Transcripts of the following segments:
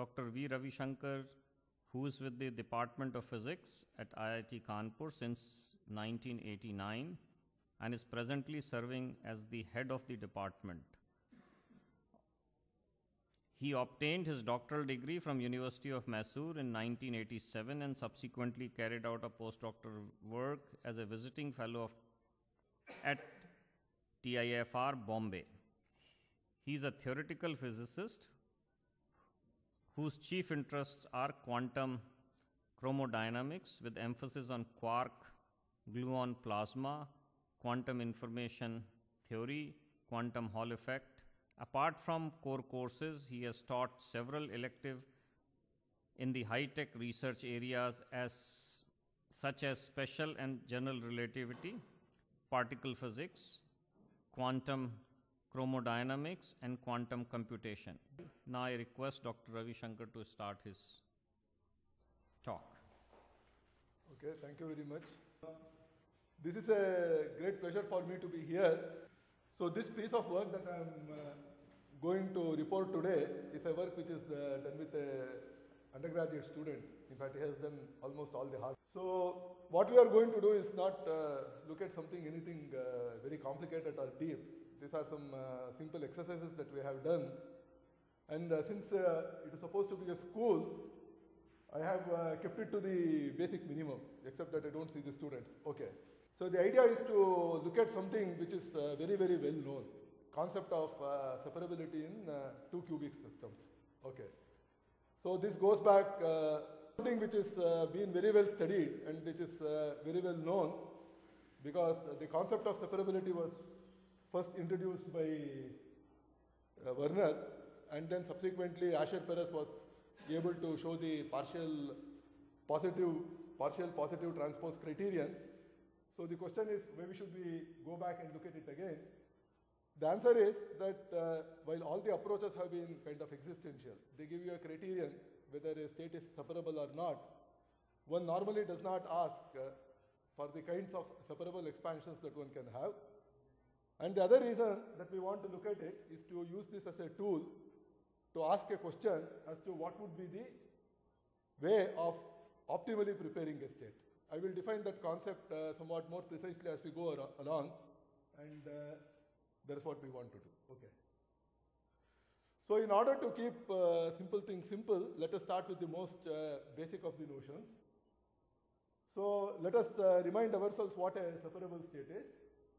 Dr. V. Ravi Shankar, who is with the Department of Physics at IIT Kanpur since 1989 and is presently serving as the head of the department. He obtained his doctoral degree from University of Mysore in 1987 and subsequently carried out a postdoctoral work as a visiting fellow at TIFR Bombay. He is a theoretical physicist whose chief interests are quantum chromodynamics with emphasis on quark, gluon plasma, quantum information theory, quantum Hall effect. Apart from core courses, he has taught several elective in the high-tech research areas such as special and general relativity, particle physics, quantum chromodynamics, and quantum computation. Now I request Dr. Ravi Shankar to start his talk. Okay, thank you very much. This is a great pleasure for me to be here. So this piece of work that I am going to report today is a work which is done with an undergraduate student. In fact, he has done almost all the hard. So what we are going to do is not look at anything very complicated or deep. These are some simple exercises that we have done. And since it is supposed to be a school, I have kept it to the basic minimum, except that I don't see the students. Okay. So the idea is to look at something which is very, very well known. Concept of separability in two cubic systems. Okay. So this goes back something which is been very well studied and which is very well known, because the concept of separability was first introduced by Werner, and then subsequently Asher-Perez was able to show the partial positive transpose criterion. So the question is, maybe should we go back and look at it again? The answer is that while all the approaches have been kind of existential, they give you a criterion whether a state is separable or not. One normally does not ask for the kinds of separable expansions that one can have. And the other reason that we want to look at it is to use this as a tool to ask a question as to what would be the way of optimally preparing a state. I will define that concept somewhat more precisely as we go along, and that is what we want to do. Okay. So in order to keep simple things simple, let us start with the most basic of the notions. So let us remind ourselves what a separable state is.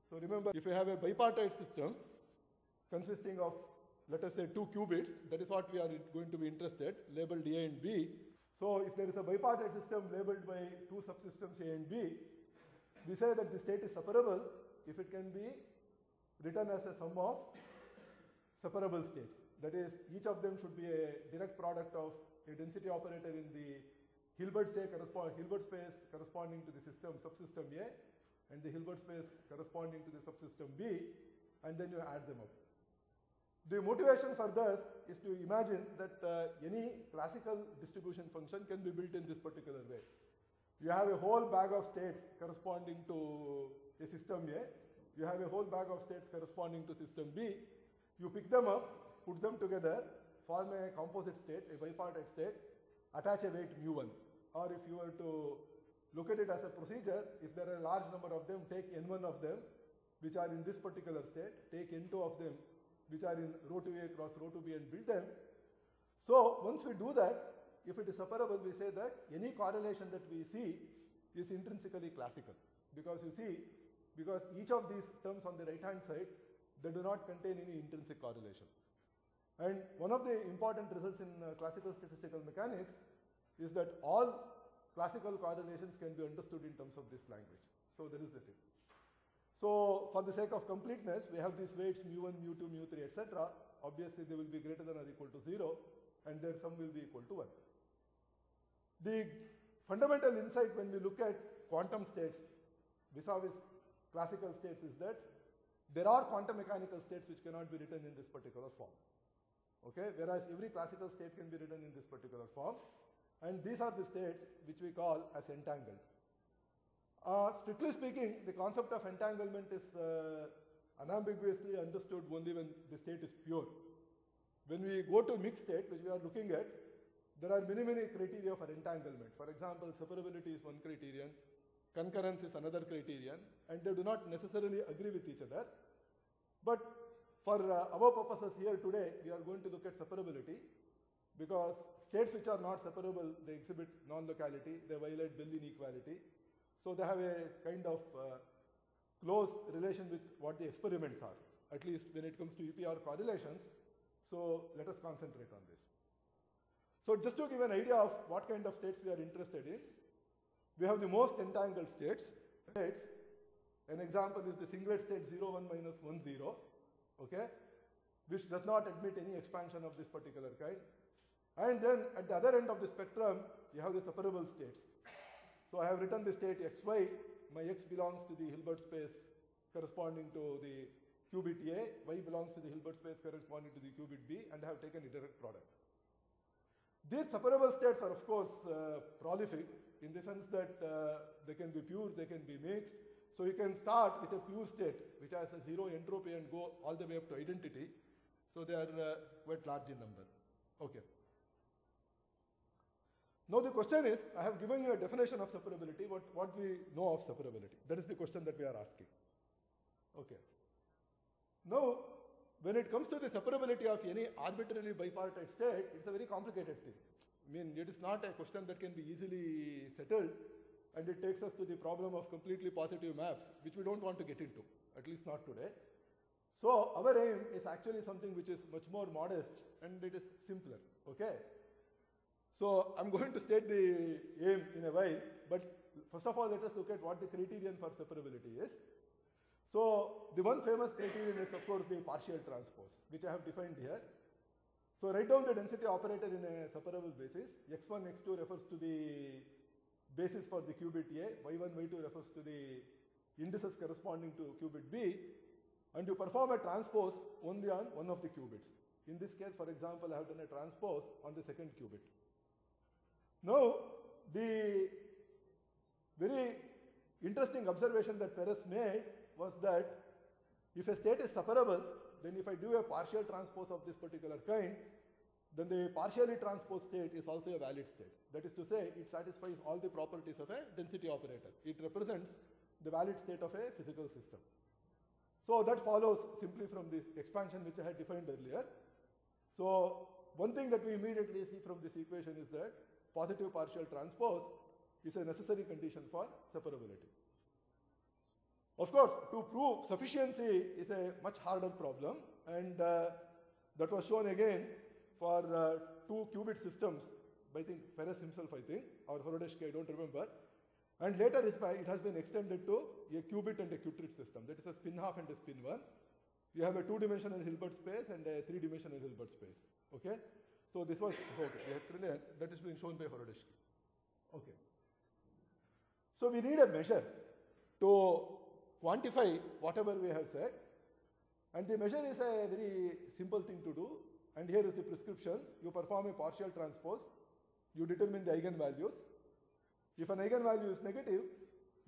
So remember, if you have a bipartite system consisting of, let us say, two qubits, that is what we are going to be interested, labeled A and B. So if there is a bipartite system labeled by two subsystems A and B, we say that the state is separable if it can be written as a sum of separable states. That is, each of them should be a direct product of a density operator in the Hilbert space corresponding to the subsystem A, and the Hilbert space corresponding to the subsystem B, and then you add them up. The motivation for this is to imagine that any classical distribution function can be built in this particular way. You have a whole bag of states corresponding to a system A. You have a whole bag of states corresponding to system B. You pick them up, put them together, form a composite state, a bipartite state, attach a weight mu1. Or if you were to look at it as a procedure, if there are a large number of them, take n1 of them, which are in this particular state, take n2 of them, which are in row 2a cross row 2b, and build them. So once we do that, if it is separable, we say that any correlation that we see is intrinsically classical. Because you see, because each of these terms on the right-hand side, they do not contain any intrinsic correlation. And one of the important results in classical statistical mechanics is that all classical correlations can be understood in terms of this language. So that is the thing. So for the sake of completeness, we have these weights mu1, mu2, mu3, etc. Obviously, they will be greater than or equal to 0, and their sum will be equal to 1. The fundamental insight when we look at quantum states vis-a-vis classical states is that there are quantum mechanical states which cannot be written in this particular form. Okay? Whereas every classical state can be written in this particular form. And these are the states which we call as entangled. Strictly speaking, the concept of entanglement is unambiguously understood only when the state is pure. When we go to mixed state, which we are looking at, there are many, many criteria for entanglement. For example, separability is one criterion, concurrence is another criterion, and they do not necessarily agree with each other. But for our purposes here today, we are going to look at separability, because states which are not separable, they exhibit non-locality, they violate Bell inequality. So they have a kind of close relation with what the experiments are, at least when it comes to EPR correlations. So let us concentrate on this. So just to give an idea of what kind of states we are interested in, we have the most entangled states. An example is the singlet state 0, 1, minus 1, 0, okay, which does not admit any expansion of this particular kind. And then at the other end of the spectrum, you have the separable states. So I have written the state xy. My x belongs to the Hilbert space corresponding to the qubit A, y belongs to the Hilbert space corresponding to the qubit B, and I have taken a direct product. These separable states are, of course, prolific in the sense that they can be pure, they can be mixed. So you can start with a pure state which has a zero entropy and go all the way up to identity. So they are quite large in number. Okay. Now the question is, I have given you a definition of separability, what we know of separability. That is the question that we are asking. Okay. Now, when it comes to the separability of any arbitrarily bipartite state, it's a very complicated thing. I mean, it is not a question that can be easily settled, and it takes us to the problem of completely positive maps, which we don't want to get into, at least not today. So our aim is actually something which is much more modest, and it is simpler, okay? So I'm going to state the aim in a while, but first of all, let us look at what the criterion for separability is. So the one famous criterion is, of course, the partial transpose, which I have defined here. So write down the density operator in a separable basis. x1, x2 refers to the basis for the qubit A, y1, y2 refers to the indices corresponding to qubit B, and you perform a transpose only on one of the qubits. In this case, for example, I have done a transpose on the second qubit. Now, the very interesting observation that Perez made was that if a state is separable, then if I do a partial transpose of this particular kind, then the partially transposed state is also a valid state. That is to say, it satisfies all the properties of a density operator. It represents the valid state of a physical system. So that follows simply from this expansion which I had defined earlier. So one thing that we immediately see from this equation is that positive partial transpose is a necessary condition for separability. Of course, to prove sufficiency is a much harder problem, and that was shown again for two qubit systems by Perez himself, or Horodeshky, I don't remember. And later it has been extended to a qubit and a qubit system. That is a spin half and a spin one. You have a two-dimensional Hilbert space and a three-dimensional Hilbert space. Okay? So this was, okay, that has been shown by Horodeshky. Okay. So we need a measure to quantify whatever we have said, and the measure is a very simple thing to do, and here is the prescription. You perform a partial transpose, you determine the eigenvalues. If an eigenvalue is negative,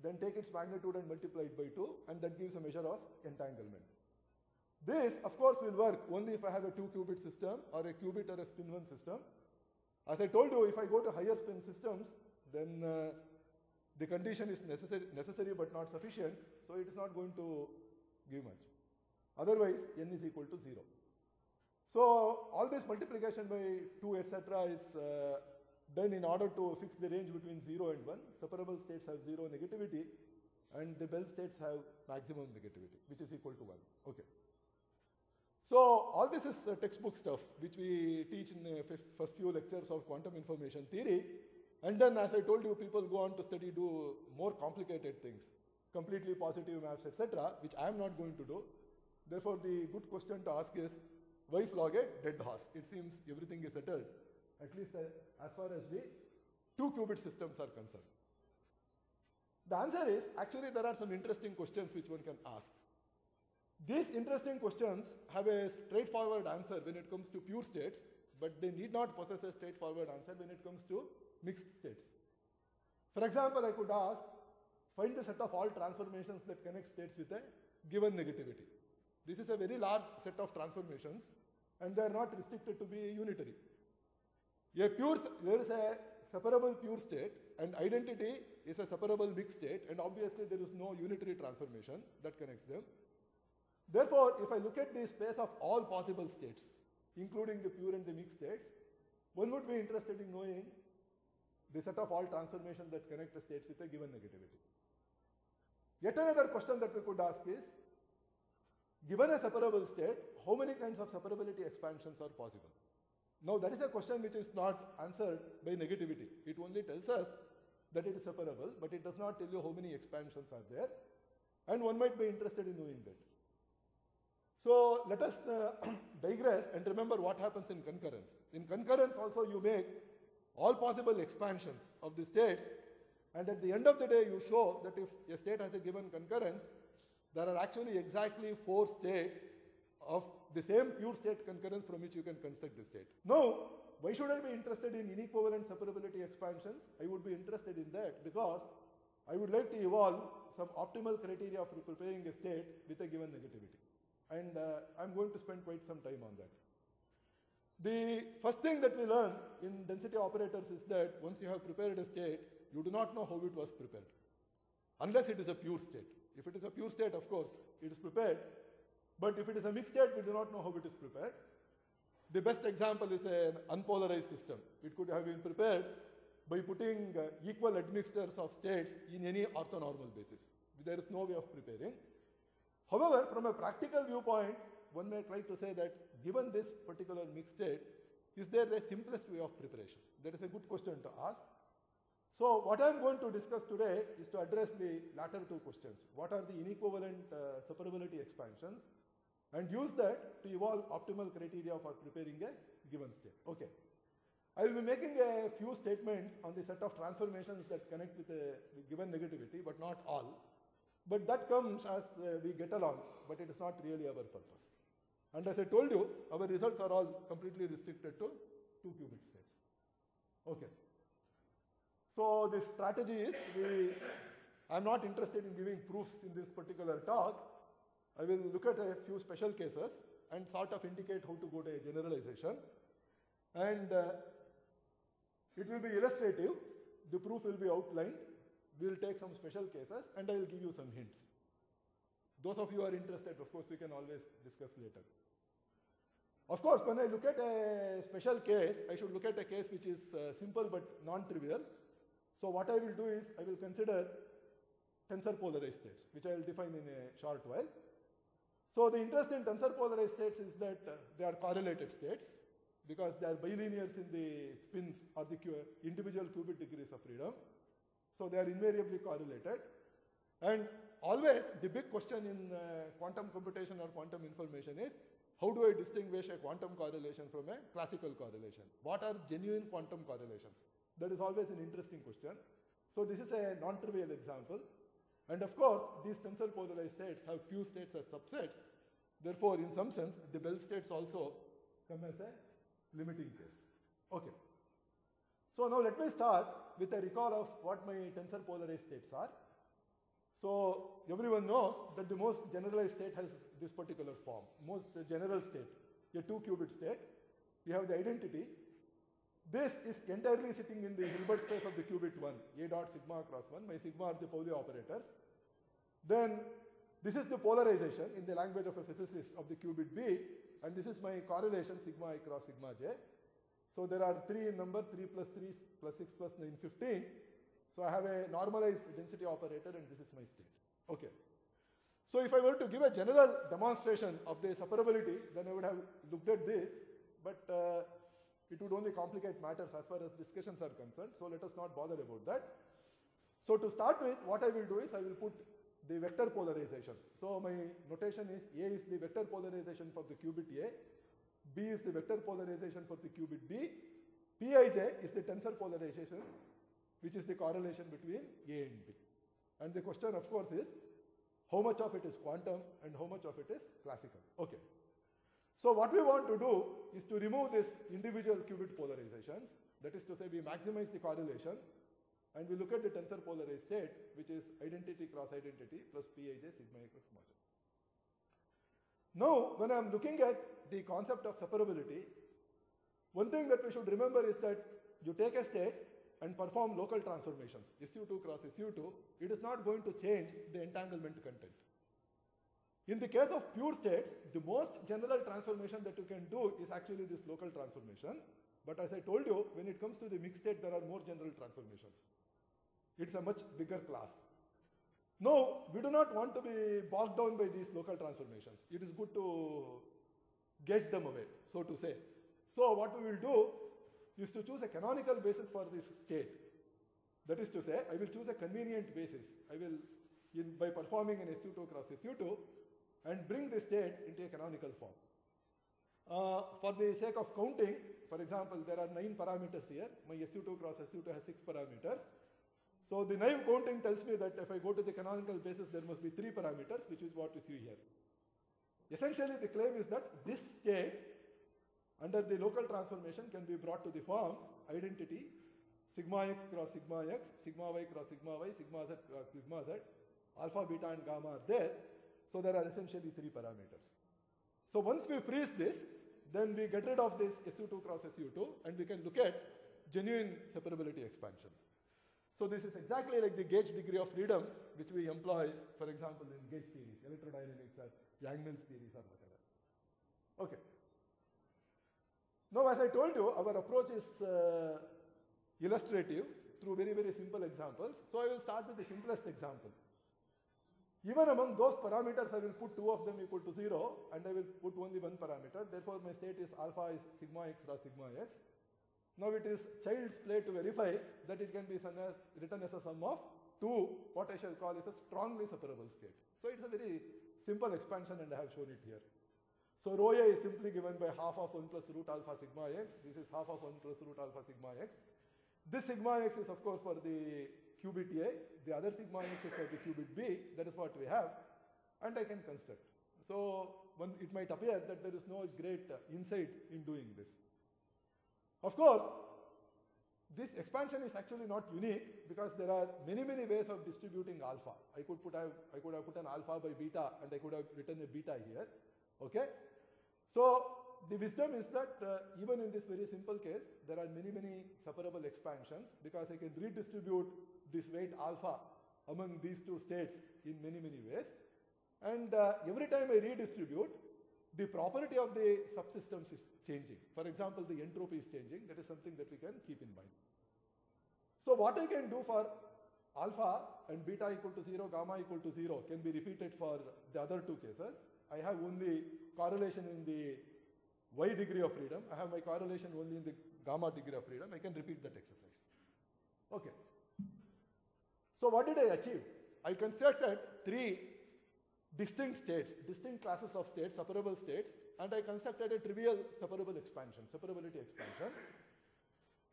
then take its magnitude and multiply it by 2, and that gives a measure of entanglement. This, of course, will work only if I have a 2-qubit system or a qubit or a spin-1 system. As I told you, if I go to higher spin systems, then the condition is necessary but not sufficient, so it is not going to give much. Otherwise, n is equal to 0. So all this multiplication by 2, etc. is done in order to fix the range between 0 and 1. Separable states have 0 negativity, and the Bell states have maximum negativity, which is equal to 1. Okay. So all this is textbook stuff, which we teach in the first few lectures of quantum information theory. And then, as I told you, people go on to do more complicated things, completely positive maps, etc., which I am not going to do. Therefore, the good question to ask is, why flog a dead horse? It seems everything is settled, at least as far as the 2-qubit systems are concerned. The answer is, actually, there are some interesting questions which one can ask. These interesting questions have a straightforward answer when it comes to pure states, but they need not possess a straightforward answer when it comes to mixed states. For example, I could ask, find the set of all transformations that connect states with a given negativity. This is a very large set of transformations, and they are not restricted to be unitary. There is a separable pure state, and identity is a separable mixed state, and obviously there is no unitary transformation that connects them. Therefore, if I look at the space of all possible states, including the pure and the mixed states, one would be interested in knowing the set of all transformations that connect the states with a given negativity. Yet another question that we could ask is, given a separable state, how many kinds of separability expansions are possible? Now, that is a question which is not answered by negativity. It only tells us that it is separable, but it does not tell you how many expansions are there, and one might be interested in knowing that. So let us digress and remember what happens in concurrence. In concurrence also you make all possible expansions of the states, and at the end of the day you show that if a state has a given concurrence, there are actually exactly 4 states of the same pure state concurrence from which you can construct the state. Now, why should I be interested in inequivalent separability expansions? I would be interested in that because I would like to evolve some optimal criteria for preparing a state with a given negativity. And I'm going to spend quite some time on that. The first thing that we learn in density operators is that once you have prepared a state, you do not know how it was prepared, unless it is a pure state. If it is a pure state, of course, it is prepared. But if it is a mixed state, we do not know how it is prepared. The best example is an unpolarized system. It could have been prepared by putting equal admixtures of states in any orthonormal basis. There is no way of preparing. However, from a practical viewpoint, one may try to say that given this particular mixed state, is there the simplest way of preparation? That is a good question to ask. So what I am going to discuss today is to address the latter 2 questions. What are the inequivalent separability expansions? And use that to evolve optimal criteria for preparing a given state. Okay. I will be making a few statements on the set of transformations that connect with a given negativity, but not all. But that comes as we get along, but it is not really our purpose. And as I told you, our results are all completely restricted to 2 qubit states. Okay. So the strategy is, I'm not interested in giving proofs in this particular talk. I will look at a few special cases and sort of indicate how to go to a generalization. And it will be illustrative. The proof will be outlined. We will take some special cases and I will give you some hints. Those of you who are interested, of course, we can always discuss later. Of course, when I look at a special case, I should look at a case which is simple but non-trivial. So what I will do is, I will consider tensor polarized states, which I will define in a short while. So the interest in tensor polarized states is that they are correlated states because they are bilinears in the spins or the individual qubit degrees of freedom. So they are invariably correlated. And always the big question in quantum computation or quantum information is, how do I distinguish a quantum correlation from a classical correlation? What are genuine quantum correlations? That is always an interesting question. So this is a non-trivial example. And of course, these tensor polarized states have few states as subsets. Therefore, in some sense, the Bell states also come as a limiting case. Okay. So now let me start with a recall of what my tensor polarized states are. So everyone knows that the most generalized state has this particular form. Most general state, a 2-qubit state. We have the identity. This is entirely sitting in the Hilbert space of the qubit 1, A dot sigma across 1. My sigma are the Pauli operators. Then this is the polarization in the language of a physicist of the qubit B, and this is my correlation sigma I cross sigma j. So there are 3 in number, 3 plus 3 plus 6 plus 9, 15. So I have a normalized density operator and this is my state. Okay. So if I were to give a general demonstration of the separability, then I would have looked at this, but it would only complicate matters as far as discussions are concerned. So let us not bother about that. So to start with, what I will do is I will put the vector polarizations. So my notation is A is the vector polarization for the qubit A, B is the vector polarization for the qubit B, Pij is the tensor polarization, which is the correlation between A and B. And the question, of course, is how much of it is quantum and how much of it is classical. Okay. So what we want to do is to remove this individual qubit polarizations. That is to say, we maximize the correlation and we look at the tensor polarized state, which is identity cross identity plus Pij sigma equals sigma j. Now, when I am looking at the concept of separability, One thing that we should remember is that you take a state and perform local transformations, SU2 cross SU2, it is not going to change the entanglement content. In the case of pure states, the most general transformation that you can do is actually this local transformation. But as I told you, when it comes to the mixed state, there are more general transformations. It's a much bigger class. Now, we do not want to be bogged down by these local transformations. It is good to gauge them away, so to say. So what we will do is to choose a canonical basis for this state. That is to say, I will choose a convenient basis. I will, by performing an SU2 cross SU2, and bring the state into a canonical form. For the sake of counting, for example, there are 9 parameters here. My SU2 cross SU2 has 6 parameters. So the naive counting tells me that if I go to the canonical basis, there must be 3 parameters, which is what you see here. Essentially, the claim is that this state, under the local transformation, can be brought to the form identity sigma x cross sigma x, sigma y cross sigma y, sigma z cross sigma z, alpha, beta, and gamma are there. So there are essentially 3 parameters. So once we freeze this, then we get rid of this SU2 cross SU2, and we can look at genuine separability expansions. So this is exactly like the gauge degree of freedom which we employ, for example, in gauge theories, electrodynamics, or Yang-Mills theories, or whatever. Okay. Now, as I told you, our approach is illustrative through very, very simple examples. So I will start with the simplest example. Even among those parameters, I will put 2 of them equal to 0, and I will put only 1 parameter. Therefore, my state is alpha is sigma x cross sigma x. Now it is child's play to verify that it can be written as a sum of 2, what I shall call is a strongly separable state. So it's a very simple expansion, and I have shown it here. So rho A is simply given by half of 1 plus root alpha sigma x. This is half of 1 plus root alpha sigma x. This sigma x is, of course, for the qubit A. The other sigma x is for the qubit B. That is what we have. And I can construct. So it might appear that there is no great insight in doing this. Of course, this expansion is actually not unique because there are many, many ways of distributing alpha. I could have put an alpha by beta, and I could have written a beta here. Okay? So the wisdom is that even in this very simple case, there are many, many separable expansions because I can redistribute this weight alpha among these 2 states in many, many ways. And every time I redistribute, the property of the subsystems is changing. For example, the entropy is changing. That is something that we can keep in mind. So what I can do for alpha and beta equal to 0, gamma equal to 0 can be repeated for the other 2 cases. I have only correlation in the y degree of freedom. I have my correlation only in the gamma degree of freedom. I can repeat that exercise. Okay. So what did I achieve? I constructed 3 distinct states, distinct classes of states, separable states, and I constructed a trivial separable expansion, separability expansion.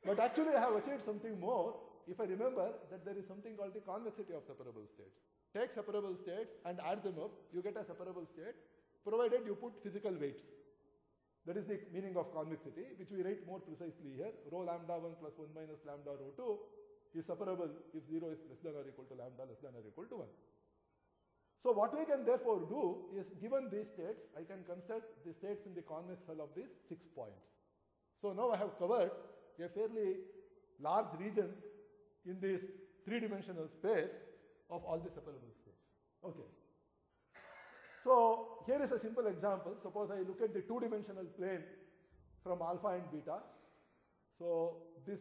But actually I have achieved something more if I remember that there is something called the convexity of separable states. Take separable states and add them up, you get a separable state, provided you put physical weights. That is the meaning of convexity, which we write more precisely here. Rho lambda 1 plus 1 minus lambda rho 2 is separable if 0 is less than or equal to lambda less than or equal to 1. So what we can therefore do is, given these states, I can construct the states in the convex hull of these 6 points. So now I have covered a fairly large region in this 3-dimensional space of all the separable states. Okay. So here is a simple example. Suppose I look at the 2-dimensional plane from alpha and beta. So this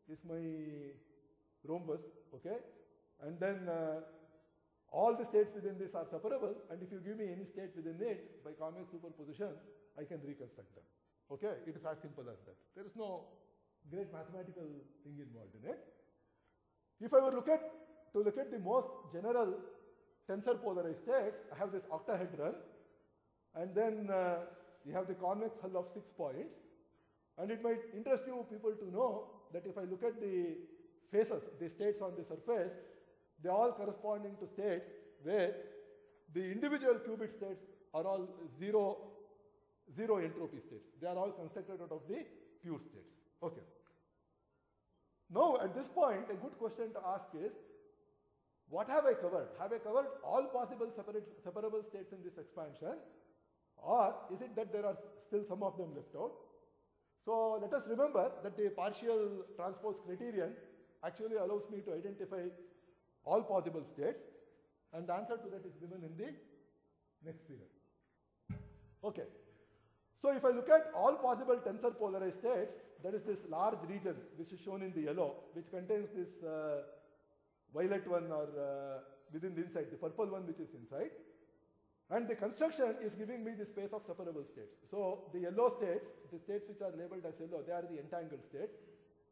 is my rhombus, okay? And then all the states within this are separable, and if you give me any state within it, by convex superposition, I can reconstruct them. Okay? It is as simple as that. There is no great mathematical thing involved in it. If I were to look at the most general tensor polarized states, I have this octahedron, and then you have the convex hull of 6 points. And it might interest you people to know that if I look at the faces, the states on the surface, they are all corresponding to states where the individual qubit states are all zero entropy states. They are all constructed out of the pure states. Okay. Now, at this point, a good question to ask is, what have I covered? Have I covered all possible separable states in this expansion? Or is it that there are still some of them left out? So let us remember that the partial transpose criterion actually allows me to identify all possible states, and the answer to that is given in the next figure. Okay. So if I look at all possible tensor polarized states, that is this large region which is shown in the yellow, which contains this violet one or within the inside, the purple one which is inside. And the construction is giving me the space of separable states. So the yellow states, the states which are labeled as yellow, they are the entangled states.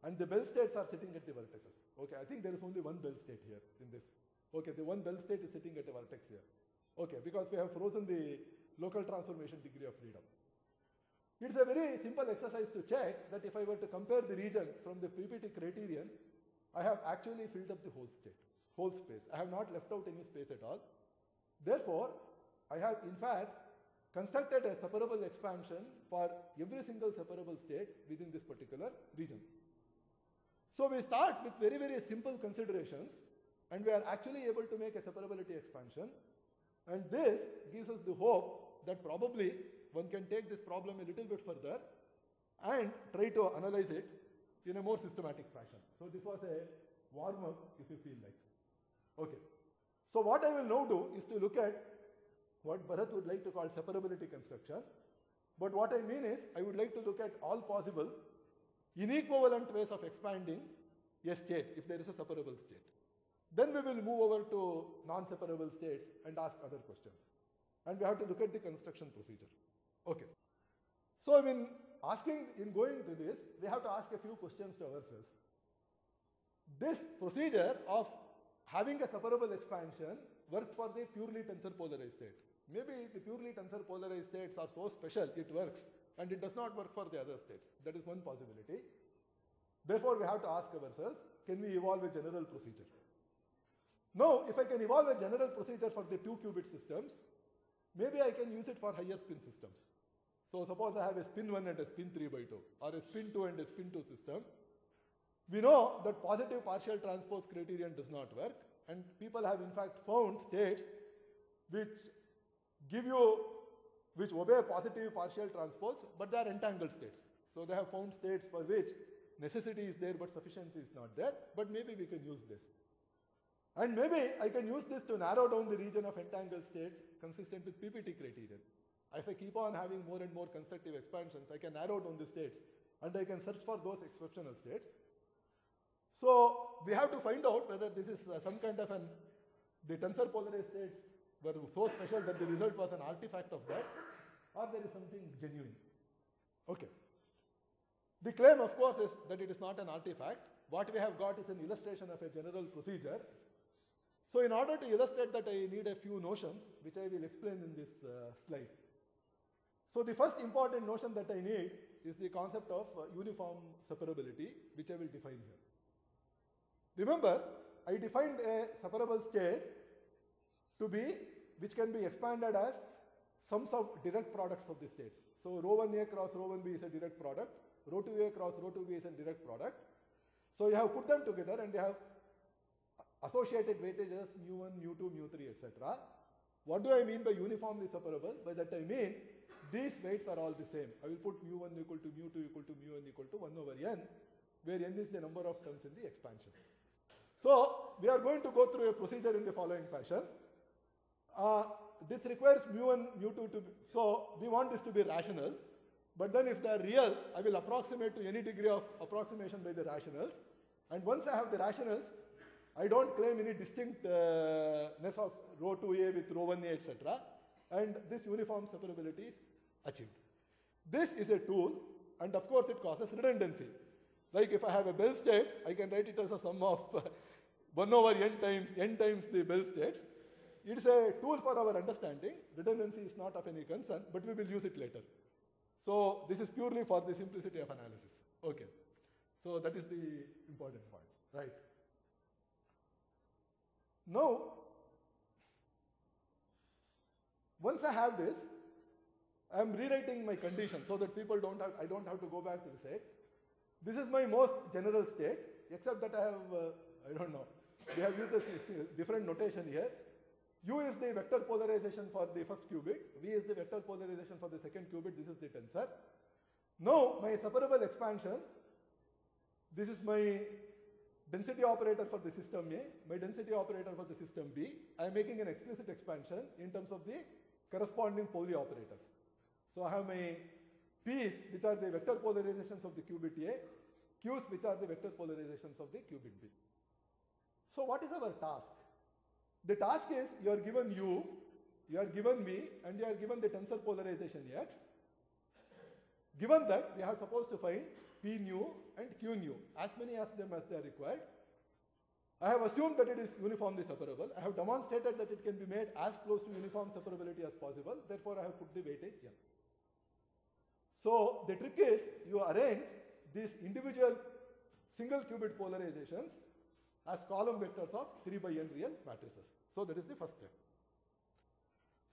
And the Bell states are sitting at the vertices. Okay, I think there is only one Bell state here in this. Okay, the one Bell state is sitting at a vertex here. Okay, because we have frozen the local transformation degree of freedom. It's a very simple exercise to check that if I were to compare the region from the PPT criterion, I have actually filled up the whole state, whole space. I have not left out any space at all. Therefore, I have in fact constructed a separable expansion for every single separable state within this particular region. So we start with very, very simple considerations, and we are actually able to make a separability expansion. And this gives us the hope that probably one can take this problem a little bit further and try to analyze it in a more systematic fashion. So this was a warm-up, if you feel like. Okay. So what I will now do is to look at what Bharat would like to call separability construction. But what I mean is, I would like to look at all possible inequivalent ways of expanding a state if there is a separable state. Then we will move over to non-separable states and ask other questions. And we have to look at the construction procedure. Okay. So in going to this, we have to ask a few questions to ourselves. This procedure of having a separable expansion worked for the purely tensor polarized state. Maybe the purely tensor polarized states are so special, it works, and it does not work for the other states. That is one possibility. Therefore, we have to ask ourselves, can we evolve a general procedure? Now, if I can evolve a general procedure for the 2-qubit systems, maybe I can use it for higher spin systems. So suppose I have a spin 1 and a spin 3/2, or a spin 2 and a spin 2 system. We know that positive partial transpose criterion does not work, and people have in fact found states which obey positive partial transpose, but they are entangled states. So they have found states for which necessity is there, but sufficiency is not there, but maybe we can use this. And maybe I can use this to narrow down the region of entangled states consistent with PPT criterion. As I keep on having more and more constructive expansions, I can narrow down the states, and I can search for those exceptional states. So we have to find out whether this is some kind of the tensor polarized states were so special that the result was an artifact of that, or there is something genuine. Okay. The claim, of course, is that it is not an artifact. What we have got is an illustration of a general procedure. So in order to illustrate that, I need a few notions, which I will explain in this slide. So the first important notion that I need is the concept of uniform separability, which I will define here. Remember, I defined a separable state to be, which can be expanded as sums of direct products of the states. So rho 1A cross rho 1B is a direct product, rho 2A cross rho 2B is a direct product. So you have put them together and they have associated weightages mu1, mu2, mu3, etc. What do I mean by uniformly separable? By that I mean these weights are all the same. I will put mu1 equal to mu2 equal to mu1 equal to 1 over n, where n is the number of terms in the expansion. So we are going to go through a procedure in the following fashion. This requires mu1, mu2 to be, so we want this to be rational, but then if they are real, I will approximate to any degree of approximation by the rationals. And once I have the rationals, I don't claim any distinctness of rho 2A with rho 1A, etc. And this uniform separability is achieved. This is a tool, and of course it causes redundancy. Like if I have a Bell state, I can write it as a sum of 1 over n times the Bell states. It's a tool for our understanding. Redundancy is not of any concern, but we will use it later. So this is purely for the simplicity of analysis. Okay. So that is the important point, right? Now, once I have this, I am rewriting my condition so that I don't have to go back to the set. This is my most general state, except that I have, I don't know, we have used a different notation here. U is the vector polarization for the first qubit, V is the vector polarization for the second qubit, this is the tensor. Now my separable expansion, this is my density operator for the system A, my density operator for the system B. I am making an explicit expansion in terms of the corresponding Pauli operators. So I have my P's, which are the vector polarizations of the qubit A, Q's, which are the vector polarizations of the qubit B. So what is our task? The task is you are given U, you are given V, and you are given the tensor polarization X. Given that, we are supposed to find P nu and Q nu, as many of them as they are required. I have assumed that it is uniformly separable. I have demonstrated that it can be made as close to uniform separability as possible. Therefore, I have put the weightage n. So the trick is you arrange these individual single qubit polarizations as column vectors of 3 by n real matrices. So that is the first step.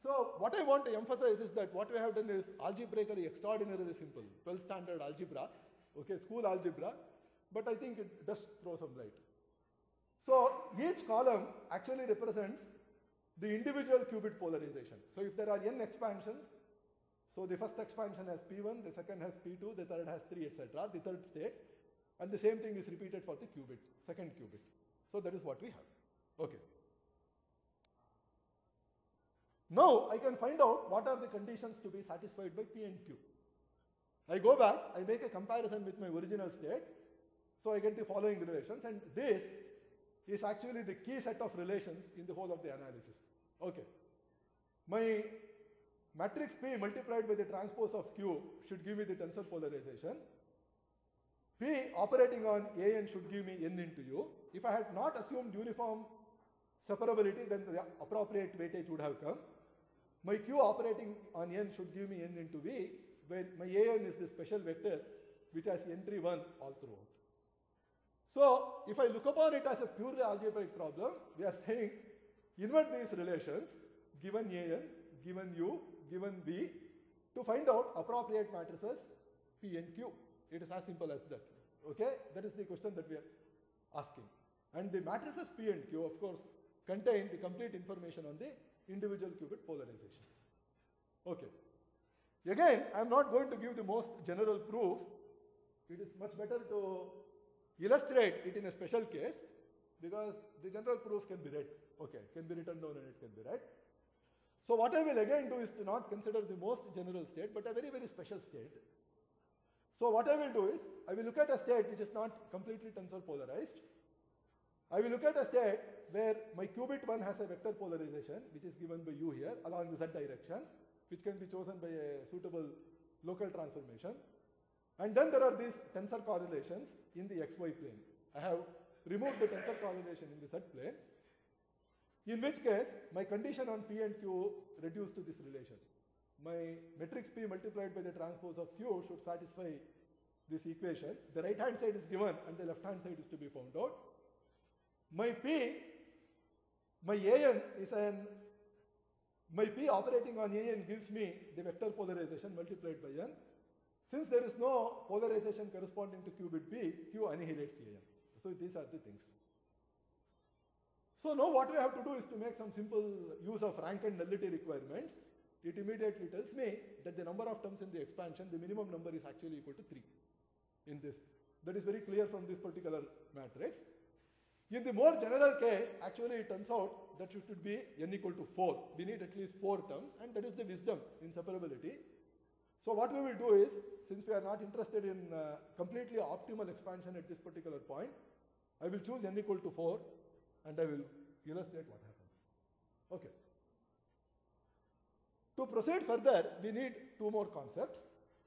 So what I want to emphasize is that what we have done is algebraically extraordinarily simple, 12 standard algebra, okay, school algebra, but I think it does throw some light. So each column actually represents the individual qubit polarization. So if there are n expansions, so the first expansion has P1, the second has P2, the third has 3, etc., the third state, and the same thing is repeated for the qubit, second qubit. So that is what we have. Okay. Now I can find out what are the conditions to be satisfied by P and Q. I go back, I make a comparison with my original state, so I get the following relations, and this is actually the key set of relations in the whole of the analysis. Okay. My matrix P multiplied by the transpose of Q should give me the tensor polarization. P operating on AN should give me n into U. If I had not assumed uniform separability, then the appropriate weightage would have come. My Q operating on n should give me n into V, where my AN is the special vector which has entry 1 all throughout. So if I look upon it as a purely algebraic problem, we are saying invert these relations given AN, given U, given V to find out appropriate matrices P and Q. It is as simple as that. Okay, that is the question that we are asking. And the matrices P and Q, of course, contain the complete information on the individual qubit polarization. Okay. Again, I am not going to give the most general proof. It is much better to illustrate it in a special case because the general proof can be read. Okay, can be written down and it can be read. So what I will again do is to not consider the most general state, but a very, very special state. So what I will do is, I will look at a state which is not completely tensor polarized. I will look at a state where my qubit 1 has a vector polarization, which is given by U here along the z direction, which can be chosen by a suitable local transformation. And then there are these tensor correlations in the xy plane. I have removed the tensor correlation in the z plane, in which case my condition on P and Q reduced to this relation. My matrix P multiplied by the transpose of Q should satisfy this equation. The right hand side is given and the left hand side is to be found out. My P operating on AN gives me the vector polarization multiplied by n. Since there is no polarization corresponding to qubit B, Q annihilates AN. So these are the things. So now what we have to do is to make some simple use of rank and nullity requirements. It immediately tells me that the number of terms in the expansion, the minimum number is actually equal to 3 in this. That is very clear from this particular matrix. In the more general case, actually it turns out that it should be n equal to 4. We need at least 4 terms, and that is the wisdom in separability. So what we will do is, since we are not interested in completely optimal expansion at this particular point, I will choose n equal to 4, and I will illustrate what happens. Okay. To proceed further, we need 2 more concepts.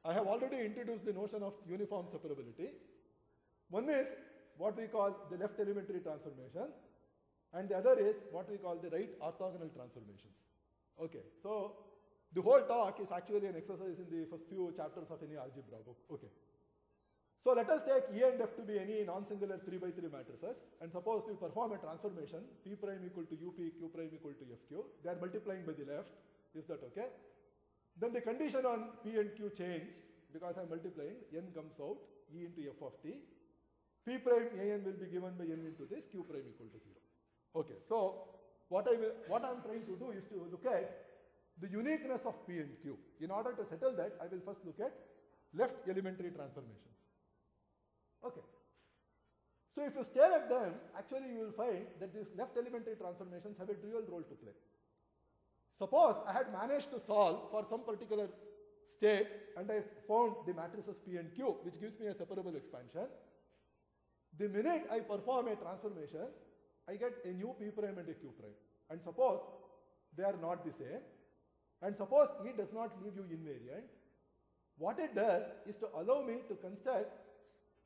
I have already introduced the notion of uniform separability. One is what we call the left elementary transformation, and the other is what we call the right orthogonal transformations. Okay, so the whole talk is actually an exercise in the first few chapters of any algebra book. Okay. So let us take E and F to be any non-singular 3 by 3 matrices, and suppose we perform a transformation, P prime equal to UP, Q prime equal to FQ. They are multiplying by the left. Is that okay? Then the condition on P and Q change because I am multiplying, n comes out, E into F of t. P prime AN will be given by n into this, Q prime equal to 0. Okay, so what I am trying to do is to look at the uniqueness of P and Q. In order to settle that, I will first look at left elementary transformations. Okay. So if you stare at them, actually you will find that these left elementary transformations have a dual role to play. Suppose I had managed to solve for some particular state and I found the matrices P and Q, which gives me a separable expansion. The minute I perform a transformation, I get a new P prime and a Q prime. And suppose they are not the same, and suppose E does not leave you invariant, what it does is to allow me to construct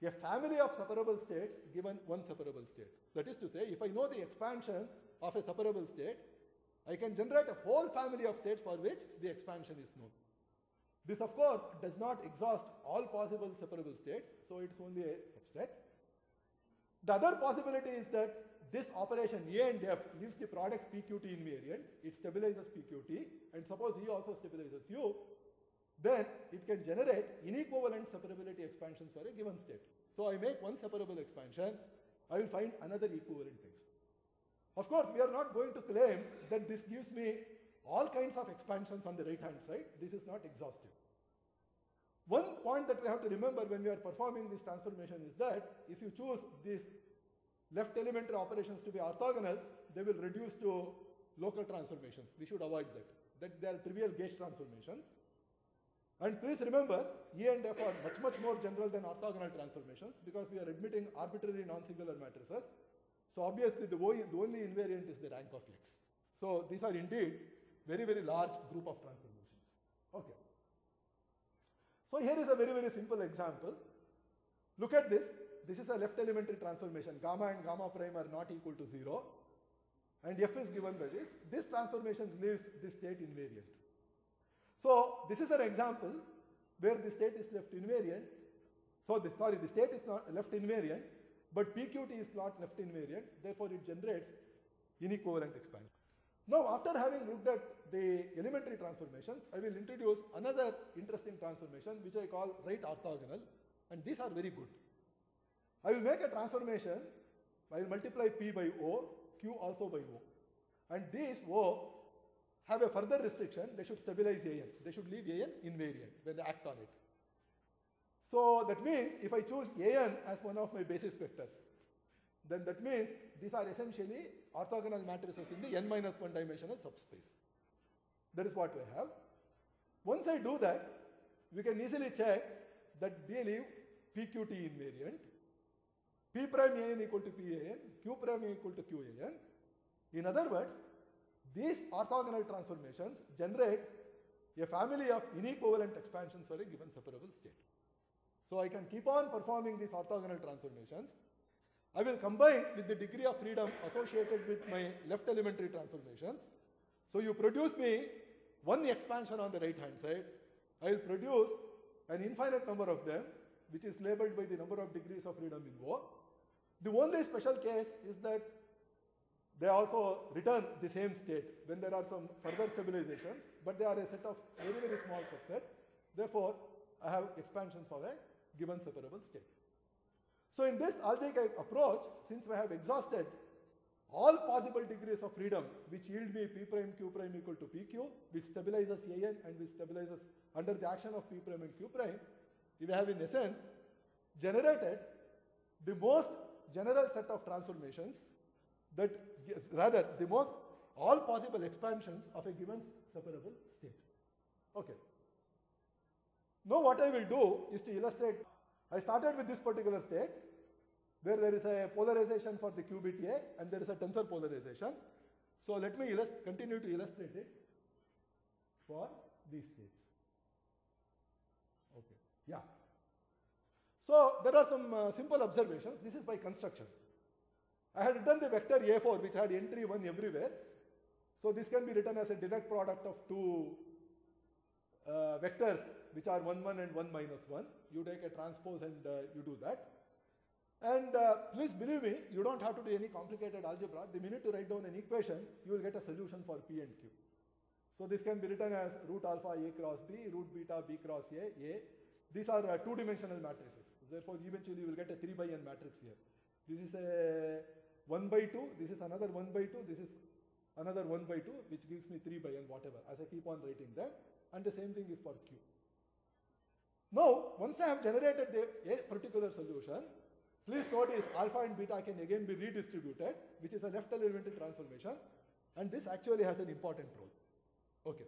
a family of separable states given one separable state. That is to say, if I know the expansion of a separable state, I can generate a whole family of states for which the expansion is known. This, of course, does not exhaust all possible separable states, so it's only a subset. The other possibility is that this operation A and F leaves the product PQT invariant, it stabilizes PQT, and suppose E also stabilizes U, then it can generate inequivalent separability expansions for a given state. So I make one separable expansion, I will find another equivalent things. Of course, we are not going to claim that this gives me all kinds of expansions on the right-hand side. This is not exhaustive. One point that we have to remember when we are performing this transformation is that if you choose these left elementary operations to be orthogonal, they will reduce to local transformations. We should avoid that they are trivial gauge transformations. And please remember, E and F are much, much more general than orthogonal transformations because we are admitting arbitrary non-singular matrices. So obviously the only invariant is the rank of X. So these are indeed very, very large group of transformations. Okay. So here is a very, very simple example. Look at this. This is a left elementary transformation. Gamma and gamma prime are not equal to 0. And F is given by this. This transformation leaves the state invariant. So this is an example where the state is left invariant. So the state is not left invariant, but PQT is not left invariant. Therefore, it generates inequivalent expansion. Now, after having looked at the elementary transformations, I will introduce another interesting transformation which I call right orthogonal, and these are very good. I will make a transformation, I will multiply P by O, Q also by O. And these O have a further restriction, they should stabilize AN. They should leave AN invariant when they act on it. So that means if I choose AN as one of my basis vectors, then that means these are essentially orthogonal matrices in the n-1 dimensional subspace. That is what we have. Once I do that, we can easily check that they leave PQT invariant, P prime AN equal to PAN, Q prime A equal to QAN. In other words, these orthogonal transformations generate a family of inequivalent expansions for a given separable state. So I can keep on performing these orthogonal transformations. I will combine with the degree of freedom associated with my left elementary transformations. So you produce me one expansion on the right-hand side. I will produce an infinite number of them, which is labeled by the number of degrees of freedom in O. The only special case is that they also return the same state when there are some further stabilizations, but they are a set of very, very small subset. Therefore, I have expansions for a given separable state. So in this algebraic approach, since we have exhausted all possible degrees of freedom which yield me P prime Q prime equal to PQ, which stabilizes AN and which stabilizes under the action of P prime and Q prime, we have in essence generated the most general set of transformations that rather the most all possible expansions of a given separable state. Okay. Now what I will do is to illustrate. I started with this particular state where there is a polarization for the qubit A and there is a tensor polarization. So let me continue to illustrate it for these states. Okay. Yeah. So there are some simple observations. This is by construction. I had written the vector A4 which had entry 1 everywhere. So this can be written as a direct product of two vectors which are 1, 1 and 1 minus 1. You take a transpose and you do that. And please believe me, you don't have to do any complicated algebra. The minute you write down an equation, you will get a solution for P and Q. So this can be written as root alpha A cross B, root beta B cross A. These are two-dimensional matrices. Therefore, eventually you will get a 3 by n matrix here. This is a 1 by 2, this is another 1 by 2, this is another 1 by 2, which gives me 3 by n, whatever, as I keep on writing them. And the same thing is for Q. Now, once I have generated a particular solution, please notice alpha and beta can again be redistributed, which is a left elementary transformation, and this actually has an important role. Okay.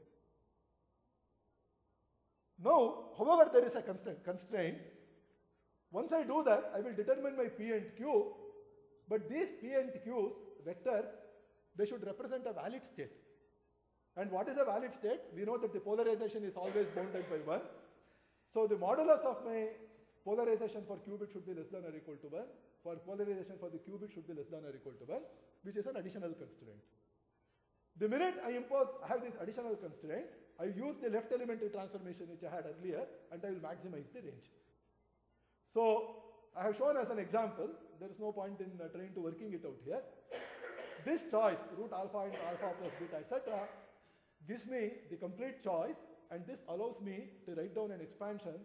Now, however, there is a constraint. Once I do that, I will determine my P and Q, but these P and Q's, vectors, they should represent a valid state. And what is a valid state? We know that the polarization is always bounded by 1. So the modulus of my polarization for qubit should be less than or equal to 1. For polarization for the qubit should be less than or equal to 1, which is an additional constraint. The minute I have this additional constraint, I use the left elementary transformation which I had earlier, and I will maximize the range. So I have shown as an example, there is no point in trying to working it out here. This choice, root alpha and alpha plus beta, etc., gives me the complete choice, and this allows me to write down an expansion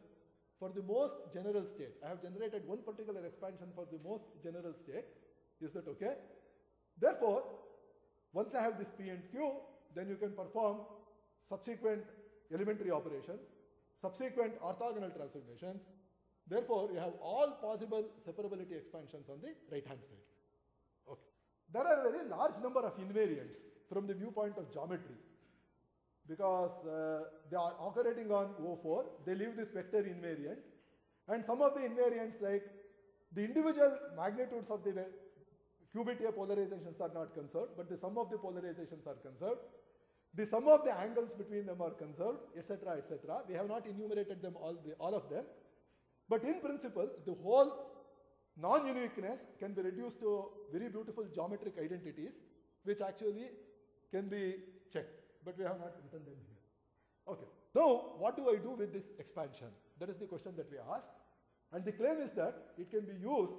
for the most general state. I have generated one particular expansion for the most general state. Is that okay? Therefore, once I have this P and Q, then you can perform subsequent elementary operations, subsequent orthogonal transformations. Therefore, you have all possible separability expansions on the right-hand side. Okay. There are a very large number of invariants from the viewpoint of geometry, because they are operating on O4, they leave this vector invariant, and some of the invariants, like the individual magnitudes of the qubit A polarizations are not conserved, but the sum of the polarizations are conserved. The sum of the angles between them are conserved, etc., etc. We have not enumerated them all of them, but in principle, the whole non-uniqueness can be reduced to very beautiful geometric identities, which actually can be checked. But we have not written them here. Okay. Now, what do I do with this expansion? That is the question that we ask. And the claim is that it can be used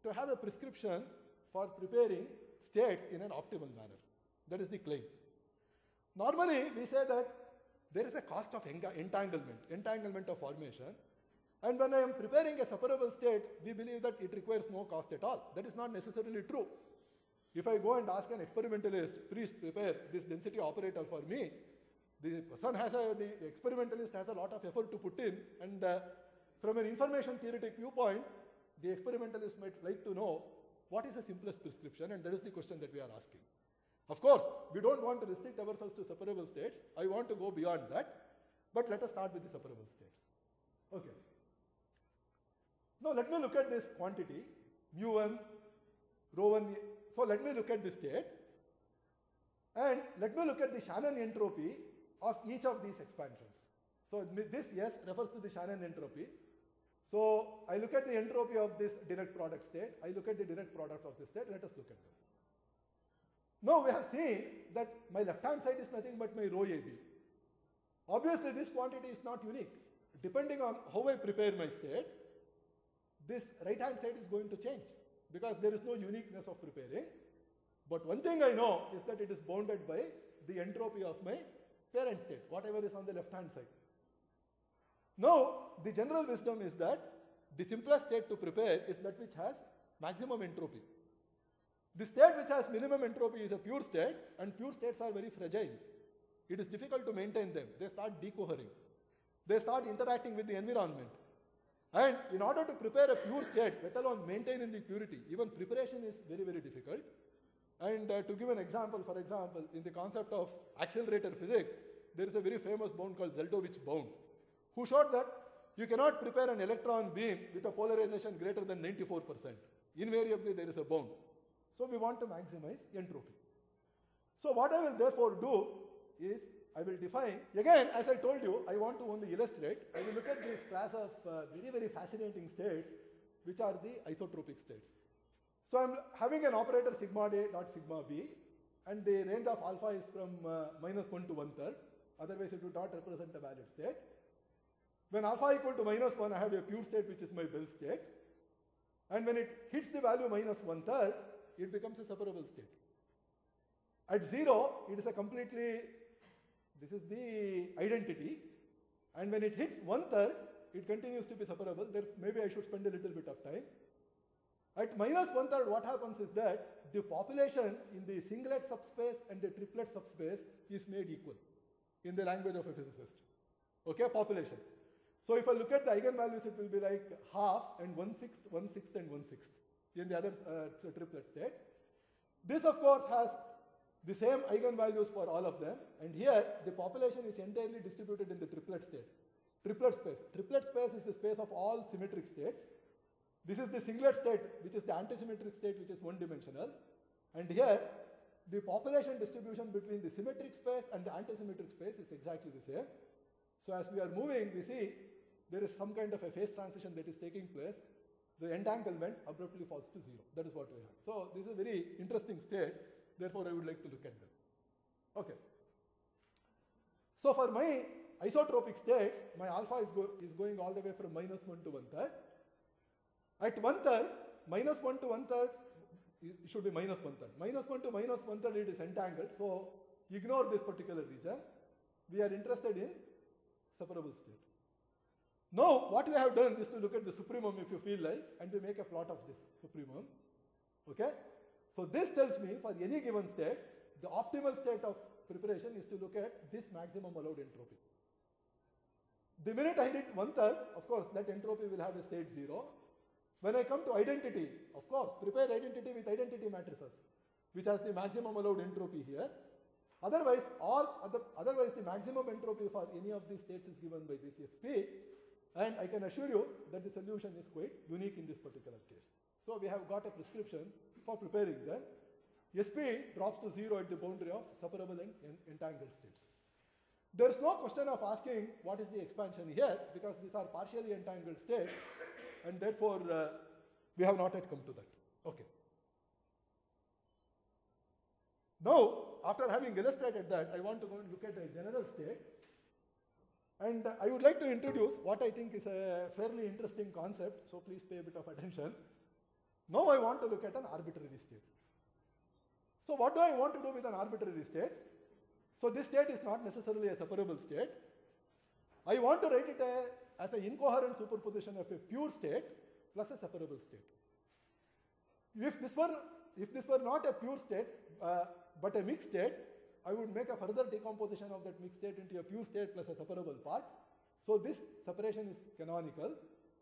to have a prescription for preparing states in an optimal manner. That is the claim. Normally, we say that there is a cost of entanglement of formation. And when I am preparing a separable state, we believe that it requires no cost at all. That is not necessarily true. If I go and ask an experimentalist, please prepare this density operator for me, the experimentalist has a lot of effort to put in, and from an information theoretic viewpoint, the experimentalist might like to know what is the simplest prescription, and that is the question that we are asking. Of course, we don't want to restrict ourselves to separable states. I want to go beyond that, but let us start with the separable states. Okay. Now let me look at this quantity, mu1, rho1. So let me look at the state, and let me look at the Shannon entropy of each of these expansions. So this, yes, refers to the Shannon entropy. So I look at the entropy of this direct product state. I look at the direct product of this state. Let us look at this. Now we have seen that my left-hand side is nothing but my rho AB. Obviously, this quantity is not unique. Depending on how I prepare my state, this right-hand side is going to change, because there is no uniqueness of preparing. But one thing I know is that it is bounded by the entropy of my parent state, whatever is on the left-hand side. Now, the general wisdom is that the simplest state to prepare is that which has maximum entropy. The state which has minimum entropy is a pure state, and pure states are very fragile. It is difficult to maintain them. They start decohering. They start interacting with the environment. And in order to prepare a pure state, let alone maintain in the purity, even preparation is very, very difficult. And to give an example, for example, in the concept of accelerator physics, there is a very famous bound called Zeldovich bound, who showed that you cannot prepare an electron beam with a polarization greater than 94%. Invariably, there is a bound. So we want to maximize entropy. So what I will therefore do is, I will define, again, as I told you, I want to only illustrate. I will look at this class of very, very fascinating states, which are the isotropic states. So I'm having an operator sigma A dot sigma B, and the range of alpha is from -1 to 1/3. Otherwise, it would not represent a valid state. When alpha equal to -1, I have a pure state, which is my Bell state. And when it hits the value -1/3, it becomes a separable state. At 0, it is a completely, this is the identity. And when it hits 1/3, it continues to be separable. There, maybe I should spend a little bit of time. At -1/3, what happens is that the population in the singlet subspace and the triplet subspace is made equal in the language of a physicist. Okay, population. So if I look at the eigenvalues, it will be like half and 1/6, 1/6 and 1/6 in the other triplet state. This of course has the same eigenvalues for all of them, and here the population is entirely distributed in the triplet state. Triplet space. Triplet space is the space of all symmetric states. This is the singlet state, which is the antisymmetric state, which is one-dimensional. And here, the population distribution between the symmetric space and the antisymmetric space is exactly the same. So as we are moving, we see there is some kind of a phase transition that is taking place. The entanglement abruptly falls to 0. That is what we have. So this is a very interesting state. Therefore, I would like to look at them. Okay. So for my isotropic states, my alpha is going all the way from -1 to 1/3. At 1/3, -1 to 1/3, it should be -1/3. -1 to -1/3, it is entangled. So ignore this particular region. We are interested in separable state. Now, what we have done is to look at the supremum, if you feel like, and we make a plot of this supremum. Okay? So this tells me for any given state, the optimal state of preparation is to look at this maximum allowed entropy. The minute I hit 1/3, of course, that entropy will have a state 0. When I come to identity, of course, prepare identity with identity matrices, which has the maximum allowed entropy here. Otherwise, otherwise the maximum entropy for any of these states is given by this SP, and I can assure you that the solution is quite unique in this particular case. So we have got a prescription for preparing them. SP drops to 0 at the boundary of separable and entangled states. There is no question of asking what is the expansion here, because these are partially entangled states, and therefore we have not yet come to that. Okay. Now, after having illustrated that, I want to go and look at a general state. And I would like to introduce what I think is a fairly interesting concept, so please pay a bit of attention. Now I want to look at an arbitrary state. So what do I want to do with an arbitrary state? So this state is not necessarily a separable state. I want to write it as an incoherent superposition of a pure state plus a separable state. If this were not a pure state, but a mixed state, I would make a further decomposition of that mixed state into a pure state plus a separable part. So this separation is canonical,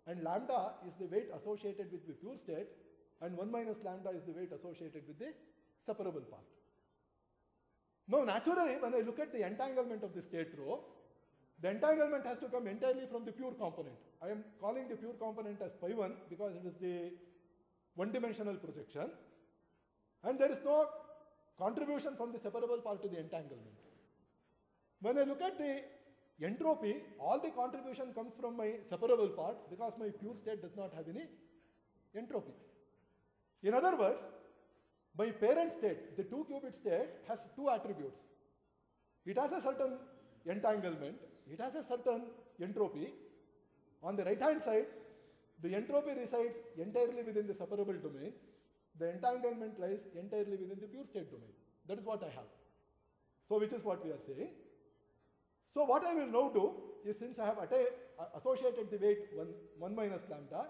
and lambda is the weight associated with the pure state, and 1 minus lambda is the weight associated with the separable part. Now, naturally, when I look at the entanglement of the state rho, the entanglement has to come entirely from the pure component. I am calling the pure component as pi1 because it is the one-dimensional projection, and there is no contribution from the separable part to the entanglement. When I look at the entropy, all the contribution comes from my separable part because my pure state does not have any entropy. In other words, my parent state, the 2-qubit state, has two attributes. It has a certain entanglement, it has a certain entropy. On the right-hand side, the entropy resides entirely within the separable domain. The entanglement lies entirely within the pure state domain. That is what I have. So which is what we are saying. So what I will now do is, since I have associated the weight 1 minus lambda,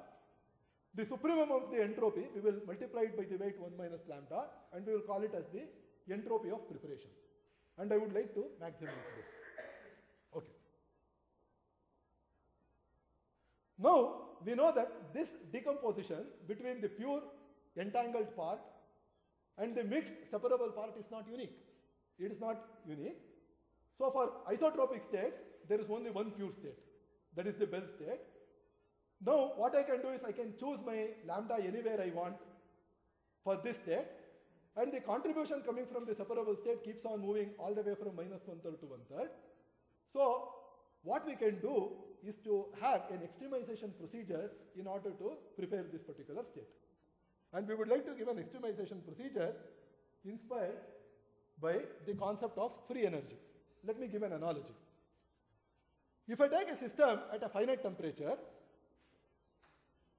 the supremum of the entropy, we will multiply it by the weight 1 minus lambda, and we will call it as the entropy of preparation. And I would like to maximize this. Okay. Now, we know that this decomposition between the pure entangled part and the mixed separable part is not unique. It is not unique. So for isotropic states, there is only one pure state. That is the Bell state. Now, what I can do is I can choose my lambda anywhere I want for this state, and the contribution coming from the separable state keeps on moving all the way from -1/3 to 1/3. So what we can do is to have an extremization procedure in order to prepare this particular state. And we would like to give an extremization procedure inspired by the concept of free energy. Let me give an analogy. If I take a system at a finite temperature,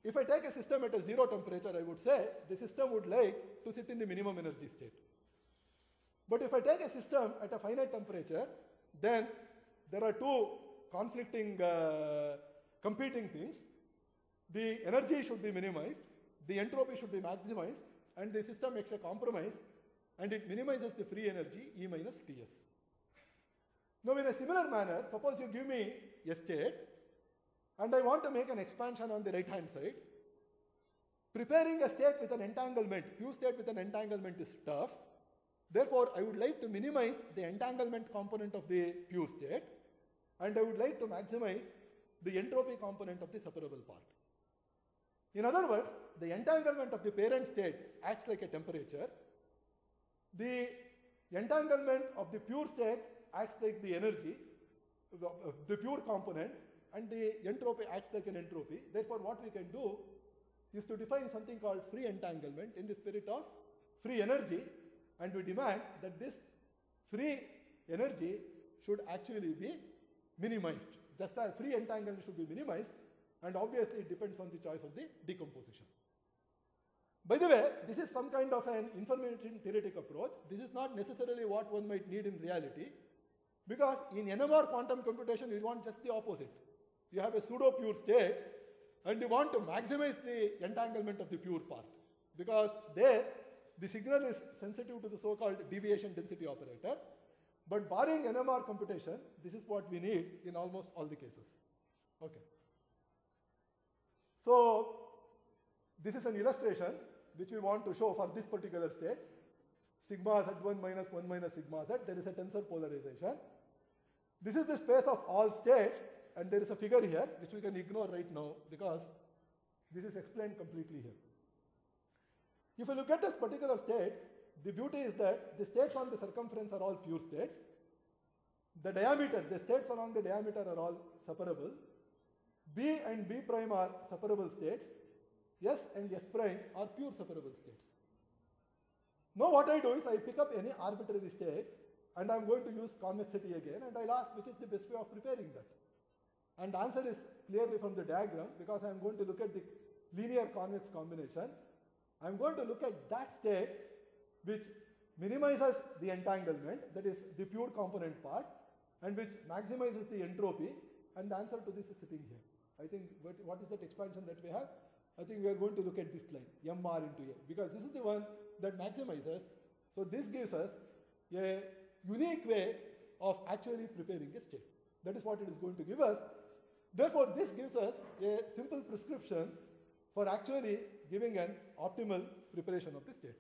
if I take a system at a 0 temperature, I would say the system would like to sit in the minimum energy state. But if I take a system at a finite temperature, then there are two conflicting, competing things. The energy should be minimized, the entropy should be maximized, and the system makes a compromise, and it minimizes the free energy, E minus Ts. Now, in a similar manner, suppose you give me a state, and I want to make an expansion on the right hand side. Preparing a state with an entanglement, pure state with an entanglement is tough. Therefore, I would like to minimize the entanglement component of the pure state, and I would like to maximize the entropy component of the separable part. In other words, the entanglement of the parent state acts like a temperature. The entanglement of the pure state acts like the energy, the pure component, and the entropy acts like an entropy. Therefore, what we can do is to define something called free entanglement in the spirit of free energy, and we demand that this free energy should actually be minimized. Just as free entanglement should be minimized, and obviously it depends on the choice of the decomposition. By the way, this is some kind of an information theoretic approach. This is not necessarily what one might need in reality, because in NMR quantum computation, you want just the opposite. You have a pseudo pure state, and you want to maximize the entanglement of the pure part, because there the signal is sensitive to the so-called deviation density operator. But barring NMR computation, this is what we need in almost all the cases. Okay. So this is an illustration which we want to show for this particular state. Sigma z1 minus 1 minus sigma z, there is a tensor polarization. This is the space of all states, and there is a figure here which we can ignore right now because this is explained completely here. If you look at this particular state, the beauty is that the states on the circumference are all pure states. The diameter, the states along the diameter are all separable. B and B prime are separable states. S and S prime are pure separable states. Now what I do is I pick up any arbitrary state, and I'm going to use convexity again, and I'll ask which is the best way of preparing that. And the answer is clearly from the diagram, because I'm going to look at the linear convex combination. I'm going to look at that state which minimizes the entanglement, that is the pure component part, and which maximizes the entropy, and the answer to this is sitting here. I think what is that expansion that we have? I think we are going to look at this line, MR into A, because this is the one that maximizes. So this gives us a unique way of actually preparing a state. That is what it is going to give us. Therefore, this gives us a simple prescription for actually giving an optimal preparation of the state.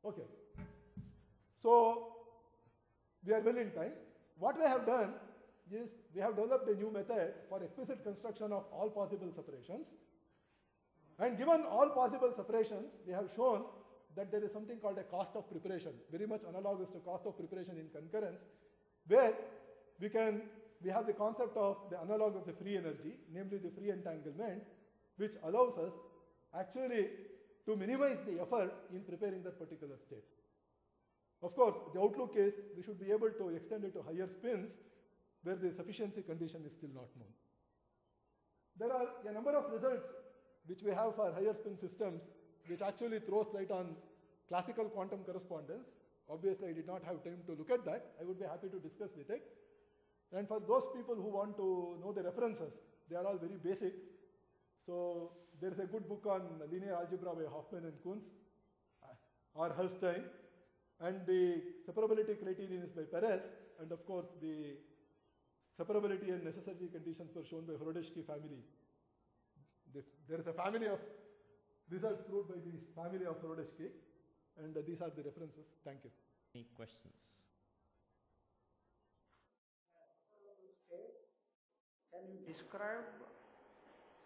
Okay. So we are well in time. What we have done is we have developed a new method for explicit construction of all possible separations. And given all possible separations, we have shown that there is something called a cost of preparation, very much analogous to cost of preparation in concurrence, where we have the concept of the analog of the free energy, namely the free entanglement, which allows us actually to minimize the effort in preparing that particular state. Of course, the outlook is we should be able to extend it to higher spins where the sufficiency condition is still not known. There are a number of results which we have for higher spin systems which actually throws light on classical quantum correspondence. Obviously, I did not have time to look at that. I would be happy to discuss with it. And for those people who want to know the references, they are all very basic. So there is a good book on linear algebra by Hoffman and Kunz or Hurstein. And the separability criterion is by Perez. And of course, the separability and necessity conditions were shown by Hrodeczky family. There is a family of results proved by the family of Hrodeczky. And these are the references. Thank you. Any questions? Can you describe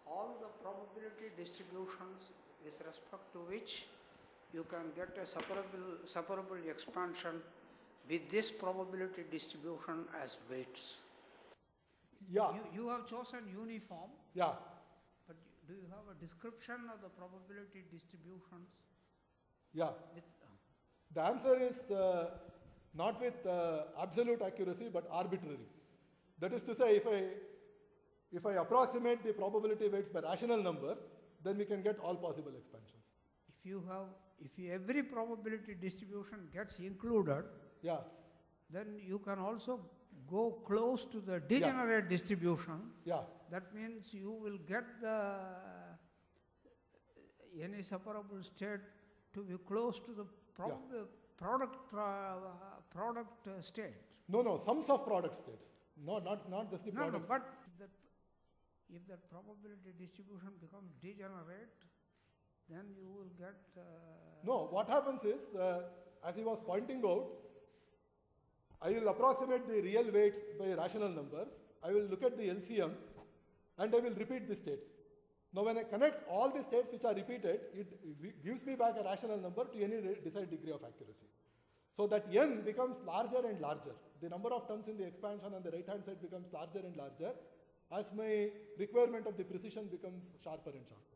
all the probability distributions with respect to which you can get a separable expansion with this probability distribution as weights? Yeah. You have chosen uniform. Yeah. But do you have a description of the probability distributions? Yeah. The answer is not with absolute accuracy, but arbitrary. That is to say, if I approximate the probability weights by rational numbers, then we can get all possible expansions. If every probability distribution gets included, yeah, then you can also go close to the degenerate distribution. Yeah. That means you will get any separable state to be close to the product state. No, sums of product states. No, not just the products. But the if that probability distribution becomes degenerate, then you will get. No, what happens is, as he was pointing out, I will approximate the real weights by rational numbers. I will look at the LCM and I will repeat the states. Now, when I connect all the states which are repeated, it gives me back a rational number to any desired degree of accuracy. So that n becomes larger and larger. The number of terms in the expansion on the right-hand side becomes larger and larger as my requirement of the precision becomes sharper and sharper.